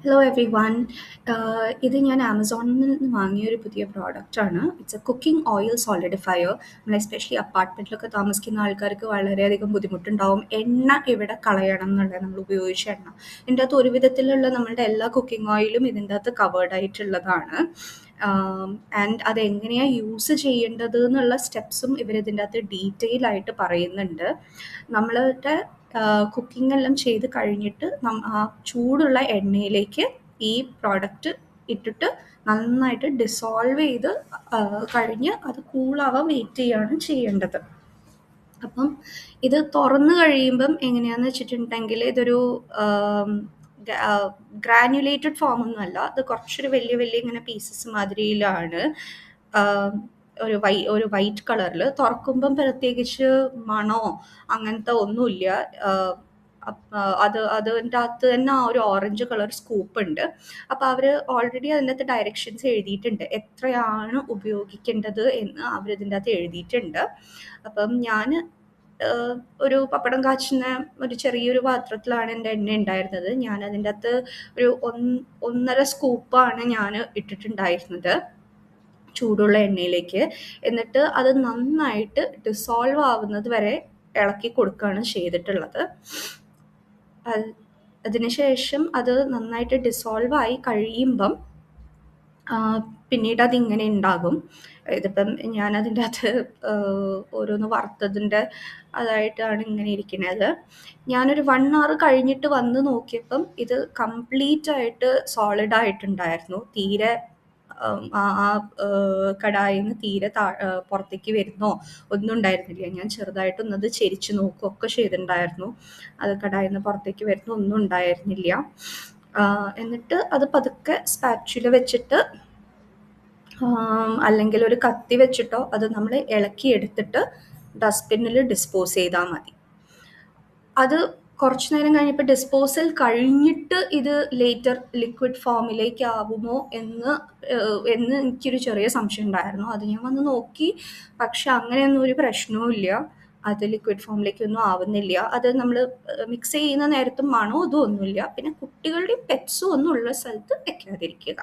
Hello every one. ഇത് ഞാൻ ആമസോണിൽ നിന്ന് വാങ്ങിയൊരു പുതിയ പ്രോഡക്റ്റാണ്. It's a cooking oil solidifier. നമ്മൾ എസ്പെഷ്യലി അപ്പാർട്ട്മെൻറ്റിലൊക്കെ താമസിക്കുന്ന ആൾക്കാർക്ക് വളരെയധികം ബുദ്ധിമുട്ടുണ്ടാവും. എണ്ണ ഇവിടെ കളയണം എന്നുള്ളത്, നമ്മൾ ഉപയോഗിച്ച എണ്ണ. ഇതിൻ്റെ അകത്ത് ഒരു വിധത്തിലുള്ള നമ്മളുടെ എല്ലാ കുക്കിംഗ് ഓയിലും ഇതിൻ്റെ അകത്ത് കവേർഡ് ആയിട്ടുള്ളതാണ്. ആൻഡ് അതെങ്ങനെയാണ് യൂസ് ചെയ്യേണ്ടത് എന്നുള്ള സ്റ്റെപ്സും ഇവരിതിൻ്റെ അകത്ത് ഡീറ്റെയിൽ ആയിട്ട് പറയുന്നുണ്ട്. നമ്മളുടെ കുക്കിംഗ് എല്ലാം ചെയ്ത് കഴിഞ്ഞിട്ട് ആ ചൂടുള്ള എണ്ണയിലേക്ക് ഈ പ്രോഡക്റ്റ് ഇട്ടിട്ട് നന്നായിട്ട് ഡിസോൾവ് ചെയ്ത് കഴിഞ്ഞ് അത് കൂളാവാൻ വെയിറ്റ് ചെയ്യുകയാണ് ചെയ്യേണ്ടത്. അപ്പം ഇത് തുറന്നു കഴിയുമ്പം എങ്ങനെയാണെന്ന് വെച്ചിട്ടുണ്ടെങ്കിൽ ഇതൊരു ഗ്രാനുലേറ്റഡ് ഫോം ഒന്നുമല്ല. അത് കുറച്ചൊരു വലിയ വലിയ ഇങ്ങനെ പീസസ് മാതിരിയിലാണ്. ഒരു വൈറ്റ് കളറിൽ തുറക്കുമ്പം പ്രത്യേകിച്ച് മണോ അങ്ങനത്തെ ഒന്നുമില്ല. അതിൻ്റെ അകത്ത് തന്നെ ആ ഒരു ഓറഞ്ച് കളർ സ്കൂപ്പ് ഉണ്ട്. അപ്പോൾ അവർ ഓൾറെഡി അതിൻ്റെ അകത്ത് ഡയറക്ഷൻസ് എഴുതിയിട്ടുണ്ട്, എത്രയാണ് ഉപയോഗിക്കേണ്ടത് എന്ന് അവരിതിൻ്റെ അകത്ത് എഴുതിയിട്ടുണ്ട്. അപ്പം ഞാൻ ഒരു പപ്പടം കാച്ചുന്ന ഒരു ചെറിയൊരു പാത്രത്തിലാണ് എൻ്റെ എണ്ണ ഉണ്ടായിരുന്നത്. ഞാൻ അതിൻ്റെ അകത്ത് ഒരു 1.5 സ്കൂപ്പാണ് ഞാൻ ഇട്ടിട്ടുണ്ടായിരുന്നത് ചൂടുള്ള എണ്ണയിലേക്ക്. എന്നിട്ട് അത് നന്നായിട്ട് ഡിസോൾവ് ആവുന്നത് വരെ ഇളക്കി കൊടുക്കുകയാണ് ചെയ്തിട്ടുള്ളത്. അതിനുശേഷം അത് നന്നായിട്ട് ഡിസോൾവ് ആയി കഴിയുമ്പം പിന്നീട് അതിങ്ങനെ ഉണ്ടാകും. ഇതിപ്പം ഞാനതിൻ്റെ അകത്ത് ഓരോന്ന് വറുത്തതിൻ്റെ അതായിട്ടാണ് ഇങ്ങനെ ഇരിക്കുന്നത്. ഞാനൊരു 1 hour കഴിഞ്ഞിട്ട് വന്ന് നോക്കിയപ്പം ഇത് കംപ്ലീറ്റ് ആയിട്ട് സോളിഡ് ആയിട്ടുണ്ടായിരുന്നു. തീരെ കടായിൽ നിന്ന് തീരെ പുറത്തേക്ക് വരുന്നോ ഒന്നും ഉണ്ടായിരുന്നില്ല. ഞാൻ ചെറുതായിട്ടൊന്നത് ചെരിച്ച് നോക്കുകയൊക്കെ ചെയ്തിട്ടുണ്ടായിരുന്നു. അത് കടായിൽ നിന്ന് പുറത്തേക്ക് വരുന്ന ഒന്നും ഉണ്ടായിരുന്നില്ല. എന്നിട്ട് അത് പതുക്കെ സ്പാച്ചുല വെച്ചിട്ട് അല്ലെങ്കിൽ ഒരു കത്തി വെച്ചിട്ടോ അത് നമ്മൾ ഇളക്കിയെടുത്തിട്ട് ഡസ്റ്റ്ബിന്നിൽ ഡിസ്പോസ് ചെയ്താൽ മതി. അത് കുറച്ച് നേരം കഴിഞ്ഞപ്പോൾ ഡിസ്പോസൽ കഴിഞ്ഞിട്ട് ഇത് ലേറ്റർ ലിക്വിഡ് ഫോമിലേക്ക് ആവുമോ എന്ന് എനിക്കൊരു ചെറിയ സംശയം ഉണ്ടായിരുന്നു. അത് ഞാൻ വന്ന് നോക്കി. പക്ഷെ അങ്ങനെയൊന്നും ഒരു പ്രശ്നവും ഇല്ല. അത് ലിക്വിഡ് ഫോമിലേക്കൊന്നും ആവുന്നില്ല. അത് നമ്മൾ മിക്സ് ചെയ്യുന്ന നേരത്തും മണോ ഇതും ഒന്നുമില്ല. പിന്നെ കുട്ടികളുടെയും പെറ്റ്സും ഒന്നും ഉള്ള സ്ഥലത്ത് വെക്കാതിരിക്കുക.